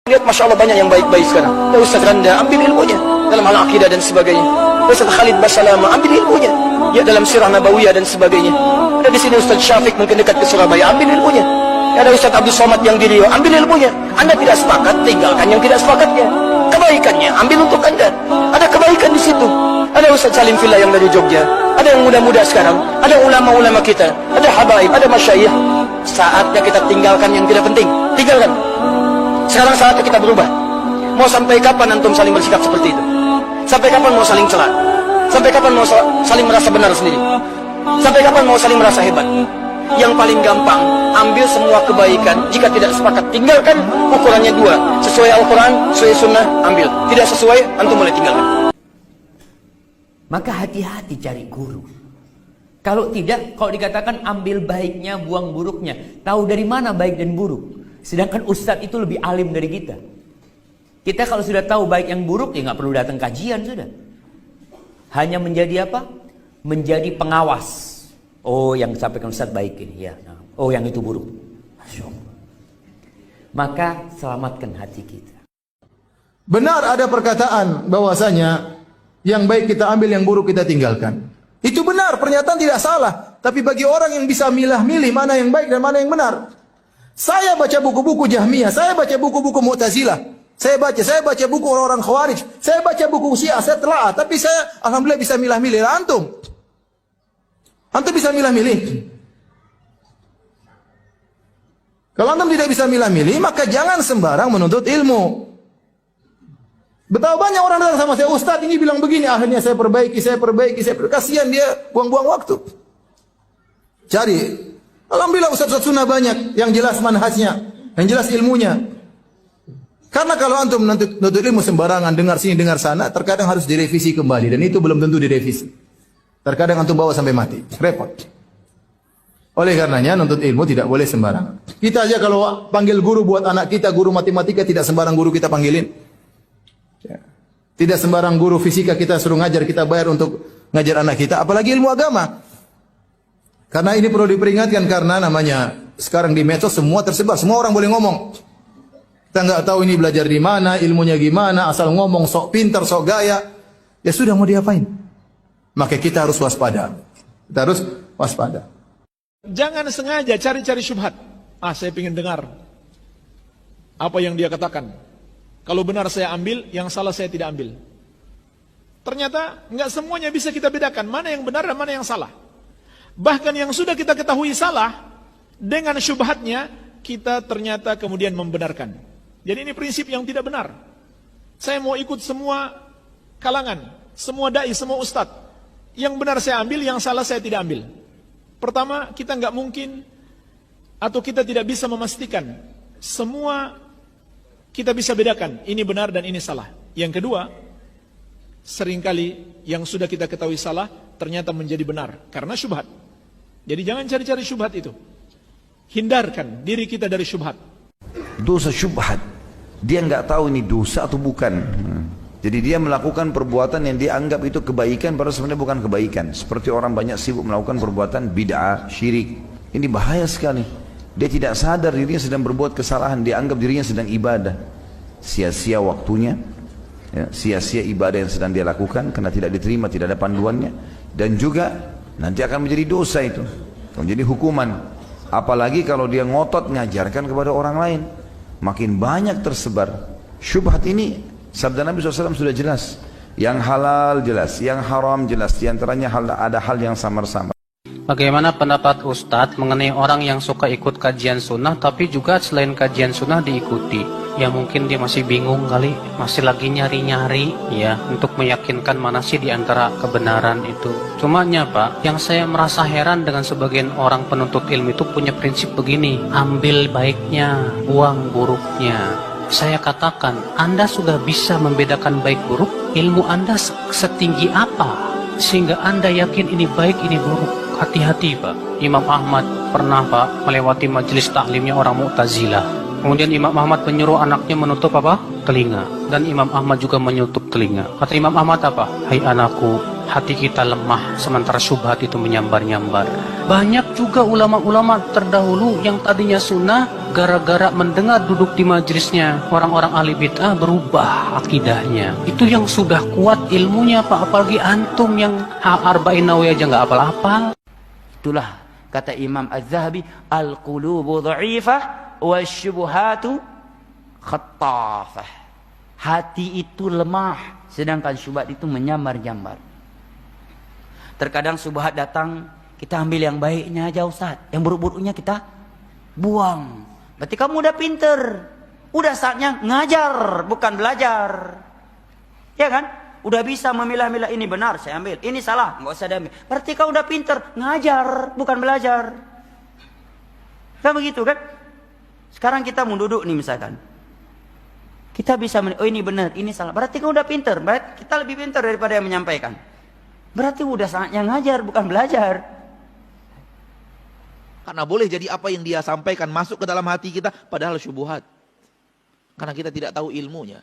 Lihat, Masya Allah, banyak yang baik-baik sekarang. Ya Ustaz Randa, ambil ilmunya dalam hal akidah dan sebagainya. Ustaz Khalid Basalama, ambil ilmunya ya dalam sirah nabawiyah dan sebagainya. Ada di sini Ustaz Syafiq, mungkin dekat ke Surabaya, ambil ilmunya. Ada Ustaz Abdul Somad yang di Riau, ambil ilmunya. Anda tidak sepakat, tinggalkan yang tidak sepakatnya. Kebaikannya ambil untuk Anda. Ada kebaikan di situ. Ada Ustaz Salim Fillah yang dari Jogja, ada yang muda-muda sekarang, ada ulama-ulama kita, ada habaib, ada masyayikh. Saatnya kita tinggalkan yang tidak penting. Tinggalkan. Sekarang saatnya kita berubah. Mau sampai kapan antum saling bersikap seperti itu? Sampai kapan mau saling celah? Sampai kapan mau saling merasa benar sendiri? Sampai kapan mau saling merasa hebat? Yang paling gampang, ambil semua kebaikan. Jika tidak sepakat, tinggalkan. Ukurannya dua, sesuai Al-Quran, sesuai Sunnah, ambil. Tidak sesuai, antum boleh tinggalkan. Maka hati-hati cari guru. Kalau tidak, kalau dikatakan ambil baiknya, buang buruknya, tahu dari mana baik dan buruk? Sedangkan ustadz itu lebih alim dari kita. Kita kalau sudah tahu baik yang buruk, ya nggak perlu datang kajian sudah. Hanya menjadi apa? Menjadi pengawas. Oh, yang disampaikan ustadz baik ini, ya. Oh, yang itu buruk. Masya Allah. Maka selamatkan hati kita. Benar ada perkataan bahwasanya yang baik kita ambil, yang buruk kita tinggalkan. Itu benar, pernyataan tidak salah. Tapi bagi orang yang bisa milah-milih mana yang baik dan mana yang benar. Saya baca buku-buku Jahmiyah, saya baca buku-buku Mu'tazilah, saya baca buku orang-orang Khawarij, saya baca buku Syiah, saya telaah, tapi saya alhamdulillah bisa milah-milih. Antum bisa milah-milih? Kalau antum tidak bisa milah-milih, maka jangan sembarang menuntut ilmu. Betapa banyak orang datang sama saya, Ustaz ini bilang begini, akhirnya saya perbaiki. Kasihan dia buang-buang waktu. Cari. Alhamdulillah Ustaz-Ustaz sunnah banyak yang jelas manhajnya, yang jelas ilmunya. Karena kalau antum menuntut ilmu sembarangan, dengar sini dengar sana, terkadang harus direvisi kembali, dan itu belum tentu direvisi. Terkadang antum bawa sampai mati, repot. Oleh karenanya nuntut ilmu tidak boleh sembarangan. Kita aja kalau panggil guru buat anak kita, guru matematika, tidak sembarang guru kita panggilin. Tidak sembarang guru fisika kita suruh ngajar, kita bayar untuk ngajar anak kita, apalagi ilmu agama. Karena ini perlu diperingatkan, karena namanya sekarang di medsos semua tersebar, semua orang boleh ngomong. Kita nggak tahu ini belajar di mana, ilmunya gimana, asal ngomong sok pintar, sok gaya. Ya sudah, mau diapain? Maka kita harus waspada. Kita harus waspada. Jangan sengaja cari-cari syubhat. Saya ingin dengar apa yang dia katakan. Kalau benar saya ambil, yang salah saya tidak ambil. Ternyata nggak semuanya bisa kita bedakan mana yang benar dan mana yang salah. Bahkan yang sudah kita ketahui salah, dengan syubhatnya, kita ternyata kemudian membenarkan. Jadi ini prinsip yang tidak benar. Saya mau ikut semua kalangan, semua da'i, semua ustadz. Yang benar saya ambil, yang salah saya tidak ambil. Pertama, kita nggak mungkin, atau kita tidak bisa memastikan, semua kita bisa bedakan, ini benar dan ini salah. Yang kedua, seringkali yang sudah kita ketahui salah, ternyata menjadi benar, karena syubhat. Jadi jangan cari-cari syubhat itu. Hindarkan diri kita dari syubhat. Dosa syubhat, dia nggak tahu ini dosa atau bukan. Jadi dia melakukan perbuatan yang dia anggap itu kebaikan, padahal sebenarnya bukan kebaikan. Seperti orang banyak sibuk melakukan perbuatan bid'ah, syirik. Ini bahaya sekali. Dia tidak sadar dirinya sedang berbuat kesalahan, dia anggap dirinya sedang ibadah. Sia-sia waktunya, ya, sia-sia ibadah yang sedang dia lakukan karena tidak diterima, tidak ada panduannya. Dan juga nanti akan menjadi dosa itu, menjadi hukuman. Apalagi kalau dia ngotot ngajarkan kepada orang lain, makin banyak tersebar. Syubhat ini, sabda Nabi SAW sudah jelas. Yang halal jelas, yang haram jelas. Di antaranya ada hal yang samar-samar. Bagaimana pendapat Ustadz mengenai orang yang suka ikut kajian sunnah tapi juga selain kajian sunnah diikuti? Ya mungkin dia masih bingung kali, masih lagi nyari-nyari ya untuk meyakinkan mana sih di antara kebenaran itu. Cumanya Pak, yang saya merasa heran dengan sebagian orang penuntut ilmu itu punya prinsip begini, ambil baiknya, buang buruknya. Saya katakan, Anda sudah bisa membedakan baik buruk, ilmu Anda setinggi apa sehingga Anda yakin ini baik, ini buruk? Hati-hati Pak. Imam Ahmad pernah Pak melewati majelis taklimnya orang Mu'tazilah. Kemudian Imam Ahmad menyuruh anaknya menutup apa? Telinga. Dan Imam Ahmad juga menutup telinga. Kata Imam Ahmad apa? Hai anakku, hati kita lemah sementara syubhat itu menyambar-nyambar. Banyak juga ulama-ulama terdahulu yang tadinya sunnah, gara-gara mendengar duduk di majelisnya orang-orang ahli bid'ah berubah akidahnya. Itu yang sudah kuat ilmunya Pak, apalagi antum yang Arba'in Nawawi aja nggak apal-apal. Itulah kata Imam Az-Zahabi, al-qulubu dha'ifah wasyubuhatu khattafah. Hati itu lemah, sedangkan syubhat itu menyambar-nyambar. Terkadang syubhat datang, kita ambil yang baiknya aja Ustaz, yang buruk-buruknya kita buang. Berarti kamu udah pinter, udah saatnya ngajar, bukan belajar. Ya kan? Udah bisa memilah-milah, ini benar saya ambil, ini salah nggak usah diambil. Berarti kau udah pinter, ngajar, bukan belajar. Kan begitu kan? Sekarang kita mau duduk nih misalkan, kita bisa oh ini benar, ini salah. Berarti kau udah pinter, berarti kita lebih pinter daripada yang menyampaikan. Berarti udah saatnya ngajar, bukan belajar. Karena boleh jadi apa yang dia sampaikan masuk ke dalam hati kita, padahal syubhat. Karena kita tidak tahu ilmunya.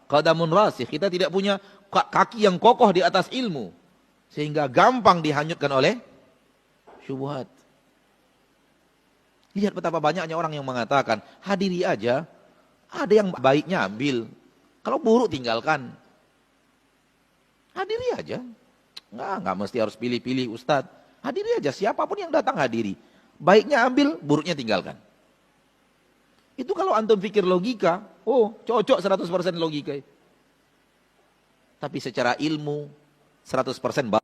Qadamun rasikh, kita tidak punya kaki yang kokoh di atas ilmu. Sehingga gampang dihanyutkan oleh syubhat. Lihat betapa banyaknya orang yang mengatakan, hadiri aja, ada yang baiknya ambil. Kalau buruk tinggalkan. Hadiri aja. Enggak mesti harus pilih-pilih Ustadz. Hadiri aja, siapapun yang datang hadiri. Baiknya ambil, buruknya tinggalkan. Itu kalau antum pikir logika, oh cocok 100% logika. Tapi secara ilmu, 100%